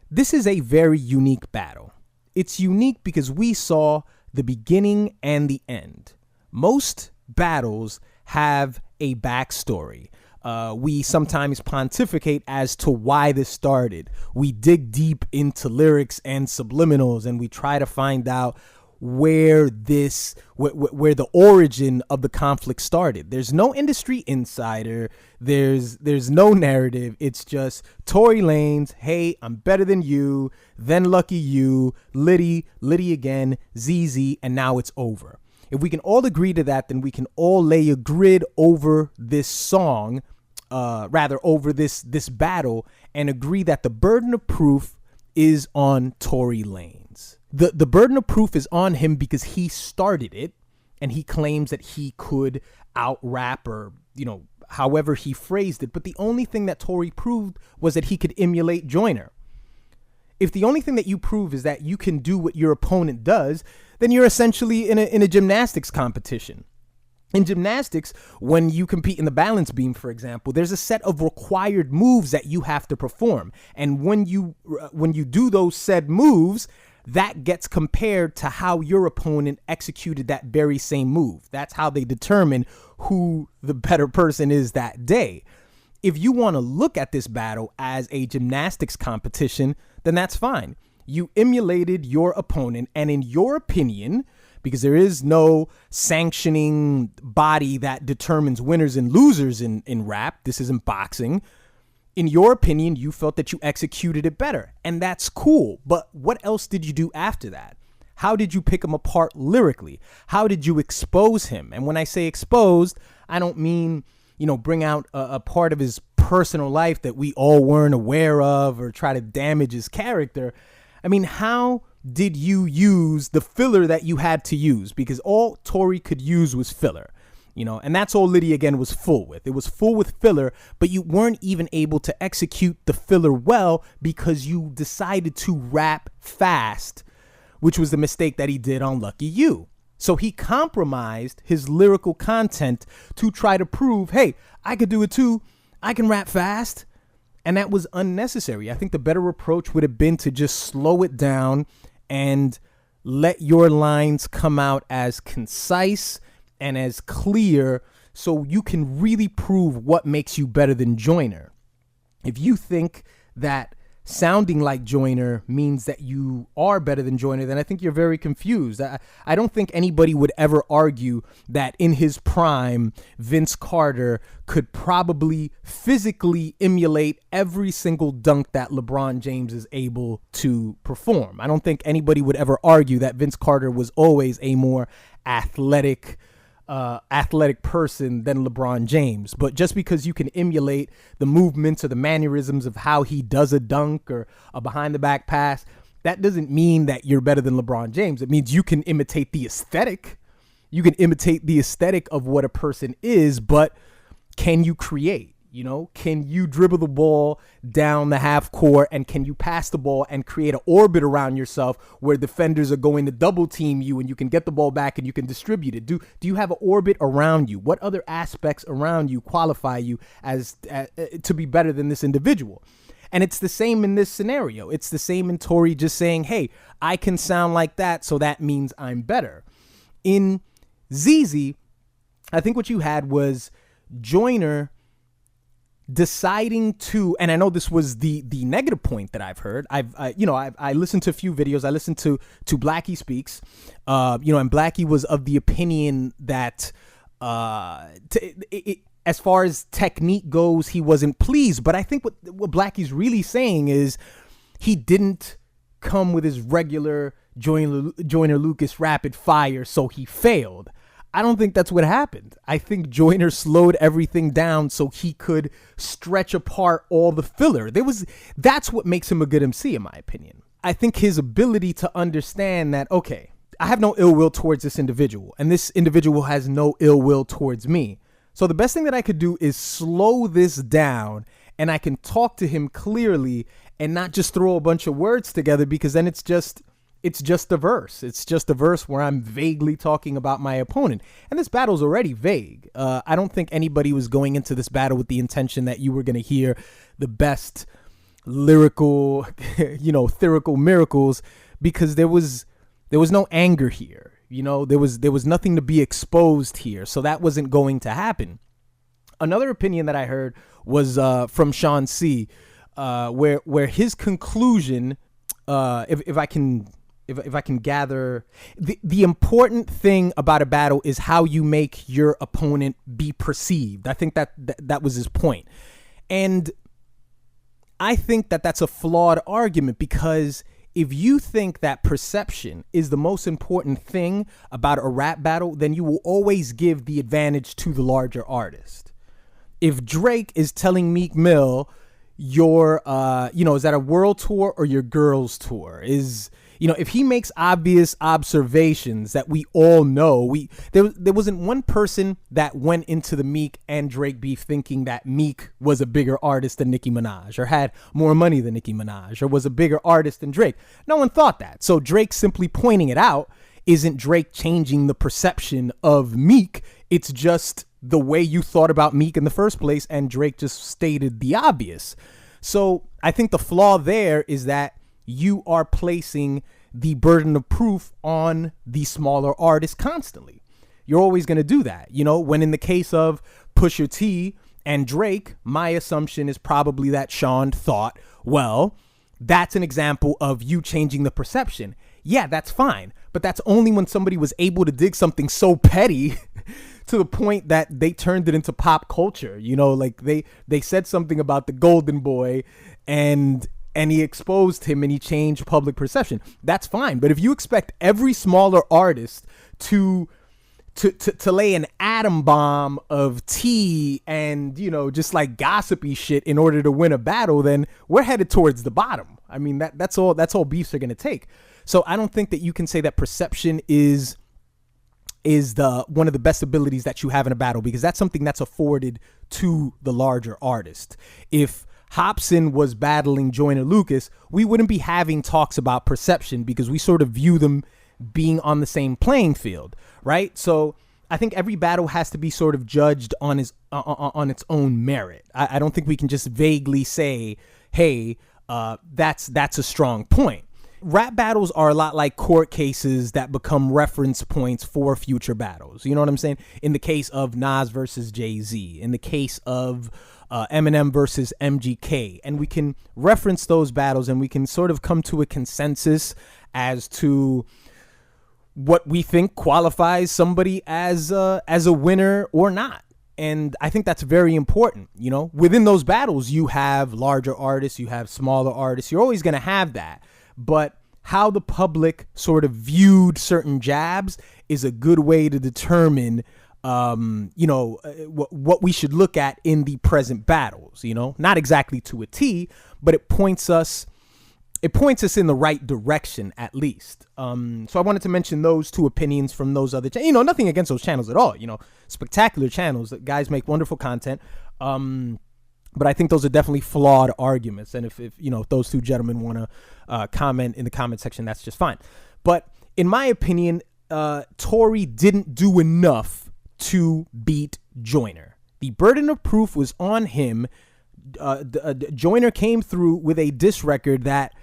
This is a very unique battle. It's unique because we saw the beginning and the end. Most battles have a backstory. We sometimes pontificate as to why this started. We dig deep into lyrics and subliminals, and we try to find out where the origin of the conflict started. There's no industry insider. There's no narrative. It's just Tory Lane's, hey, I'm better than you, then Lucky You, Liddy again, ZZ, and now it's over. If we can all agree to that, then we can all lay a grid over this song, over this battle, and agree that the burden of proof is on Tory Lane's. The burden of proof is on him because he started it, and he claims that he could out-rap or, however he phrased it. But the only thing that Tory proved was that he could emulate Joyner. If the only thing that you prove is that you can do what your opponent does, then you're essentially in a gymnastics competition. In gymnastics, when you compete in the balance beam, for example, there's a set of required moves that you have to perform. And when you do those said moves, that gets compared to how your opponent executed that very same move. That's how they determine who the better person is that day. If you want to look at this battle as a gymnastics competition, then that's fine. You emulated your opponent, and in your opinion, because there is no sanctioning body that determines winners and losers in rap, this isn't boxing. In your opinion, you felt that you executed it better, and that's cool. But what else did you do after that? How did you pick him apart lyrically? How did you expose him? And when I say exposed, I don't mean, bring out a part of his personal life that we all weren't aware of or try to damage his character. I mean, how did you use the filler that you had to use? Because all Tory could use was filler. And that's all Liddy again was full with. It was full with filler, but you weren't even able to execute the filler well because you decided to rap fast, which was the mistake that he did on Lucky You. So he compromised his lyrical content to try to prove, hey, I could do it too. I can rap fast. And that was unnecessary. I think the better approach would have been to just slow it down and let your lines come out as concise and as clear so you can really prove what makes you better than Joyner. If you think that sounding like Joyner means that you are better than Joyner, then I think you're very confused. I don't think anybody would ever argue that in his prime, Vince Carter could probably physically emulate every single dunk that LeBron James is able to perform. I don't think anybody would ever argue that Vince Carter was always a more athletic person than LeBron James. But just because you can emulate the movements or the mannerisms of how he does a dunk or a behind the back pass, that doesn't mean that you're better than LeBron James. It means you can imitate the aesthetic. You can imitate the aesthetic of what a person is, but can you create? Can you dribble the ball down the half court, and can you pass the ball and create an orbit around yourself where defenders are going to double team you and you can get the ball back and you can distribute it? Do you have an orbit around you? What other aspects around you qualify you as to be better than this individual? And it's the same in this scenario. It's the same in Tory just saying, hey, I can sound like that, so that means I'm better. In ZZ, I think what you had was Joyner deciding to, and I know this was the negative point that I've heard. I listened to a few videos. I listened to Blackie Speaks, and Blackie was of the opinion that as far as technique goes, he wasn't pleased. But I think what Blackie's really saying is he didn't come with his regular Joyner Lucas rapid fire, so he failed. I don't think that's what happened. I think Joyner slowed everything down so he could stretch apart all the filler. That's what makes him a good MC, in my opinion. I think his ability to understand that, okay, I have no ill will towards this individual, and this individual has no ill will towards me. So the best thing that I could do is slow this down, and I can talk to him clearly and not just throw a bunch of words together, because then it's just a verse. It's just a verse where I'm vaguely talking about my opponent. And this battle's already vague. I don't think anybody was going into this battle with the intention that you were going to hear the best lyrical, lyrical miracles, because there was no anger here. There was nothing to be exposed here. So that wasn't going to happen. Another opinion that I heard was from Sean C, where his conclusion, if I can gather, the important thing about a battle is how you make your opponent be perceived. I think that was his point. And I think that that's a flawed argument, because if you think that perception is the most important thing about a rap battle, then you will always give the advantage to the larger artist. If Drake is telling Meek Mill, your, is that a world tour or your girls tour? If he makes obvious observations that we all know, there wasn't one person that went into the Meek and Drake beef thinking that Meek was a bigger artist than Nicki Minaj, or had more money than Nicki Minaj, or was a bigger artist than Drake. No one thought that. So Drake simply pointing it out isn't Drake changing the perception of Meek. It's just the way you thought about Meek in the first place, and Drake just stated the obvious. So I think the flaw there is that you are placing the burden of proof on the smaller artists constantly. You're always going to do that. When in the case of Pusha T and Drake, my assumption is probably that Sean thought, well, that's an example of you changing the perception. Yeah, that's fine. But that's only when somebody was able to dig something so petty to the point that they turned it into pop culture. Like they said something about the Golden Boy, and he exposed him and he changed public perception. That's fine. But if you expect every smaller artist to lay an atom bomb of tea and, just like gossipy shit in order to win a battle, then we're headed towards the bottom. I mean, that's all beefs are going to take. So I don't think that you can say that perception is the one of the best abilities that you have in a battle, because that's something that's afforded to the larger artist. If Hobson was battling Joyner Lucas, we wouldn't be having talks about perception, because we sort of view them being on the same playing field, right? So I think every battle has to be sort of judged on its own merit. I don't think we can just vaguely say, hey, that's a strong point. Rap battles are a lot like court cases that become reference points for future battles. You know what I'm saying? In the case of Nas versus Jay-Z, in the case of Eminem versus MGK, and we can reference those battles and we can sort of come to a consensus as to what we think qualifies somebody as a winner or not. And I think that's very important. Within those battles, you have larger artists, you have smaller artists. You're always going to have that. But how the public sort of viewed certain jabs is a good way to determine, what we should look at in the present battles. Not exactly to a T, but it points us in the right direction, at least. So I wanted to mention those two opinions from those other channels. Nothing against those channels at all. Spectacular channels. That guys make wonderful content. But I think those are definitely flawed arguments. And if those two gentlemen want to comment in the comment section, that's just fine. But in my opinion, Tory didn't do enough to beat Joyner. The burden of proof was on him. Joyner came through with a diss record that,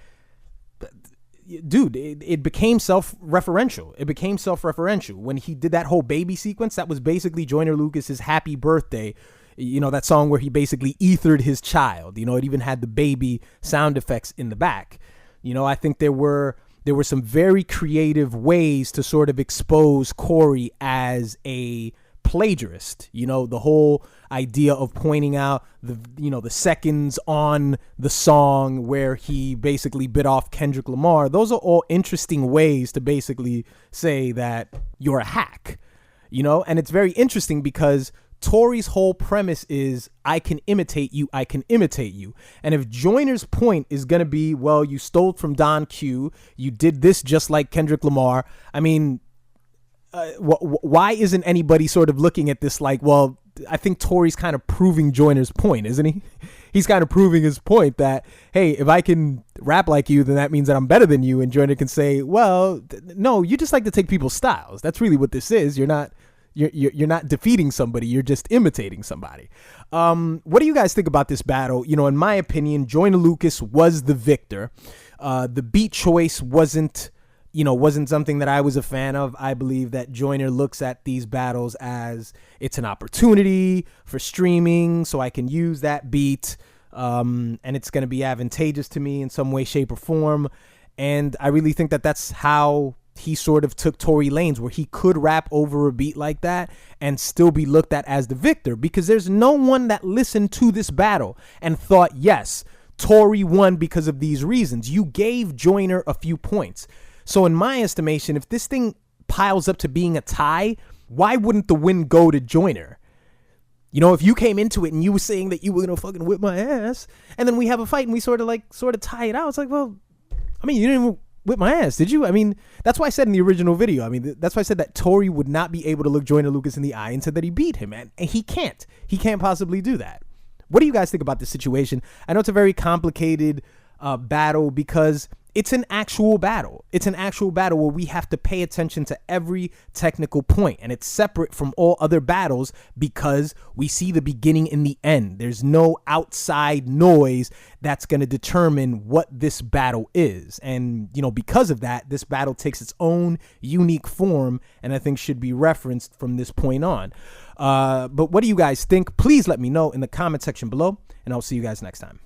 dude, it became self-referential. When he did that whole baby sequence, that was basically Joyner Lucas's Happy Birthday. That song where he basically ethered his child. It even had the baby sound effects in the back. I think there were some very creative ways to sort of expose Corey as a plagiarist. The whole idea of pointing out the seconds on the song where he basically bit off Kendrick Lamar. Those are all interesting ways to basically say that you're a hack, and it's very interesting because Tory's whole premise is, I can imitate you. And if Joyner's point is going to be, well, you stole from Don Q, you did this just like Kendrick Lamar. I mean, why isn't anybody sort of looking at this like, well, I think Tory's kind of proving Joyner's point, isn't he? He's kind of proving his point that, hey, if I can rap like you, then that means that I'm better than you. And Joyner can say, well, no, you just like to take people's styles. That's really what this is. You're not defeating somebody. You're just imitating somebody. What do you guys think about this battle? You know, in my opinion, Joyner Lucas was the victor. The beat choice wasn't something that I was a fan of. I believe that Joyner looks at these battles as it's an opportunity for streaming, so I can use that beat, and it's going to be advantageous to me in some way, shape, or form. And I really think that that's how he sort of took Tory Lane's, where he could rap over a beat like that and still be looked at as the victor, because there's no one that listened to this battle and thought, yes, Tory won because of these reasons. You gave Joyner a few points. So in my estimation, if this thing piles up to being a tie, why wouldn't the win go to Joyner? You know, if you came into it and you were saying that you were going to fucking whip my ass, and then we have a fight and we sort of tie it out, it's like, well, I mean, you didn't even whip my ass, did you? I mean, that's why I said in the original video, I mean, that's why I said that Tory would not be able to look Joyner Lucas in the eye and said that he beat him, and he can't. He can't possibly do that. What do you guys think about this situation? I know it's a very complicated battle because it's an actual battle. It's an actual battle where we have to pay attention to every technical point, and it's separate from all other battles because we see the beginning and the end. There's no outside noise that's going to determine what this battle is. And, you know, because of that, this battle takes its own unique form and I think should be referenced from this point on. But what do you guys think? Please let me know in the comment section below, and I'll see you guys next time.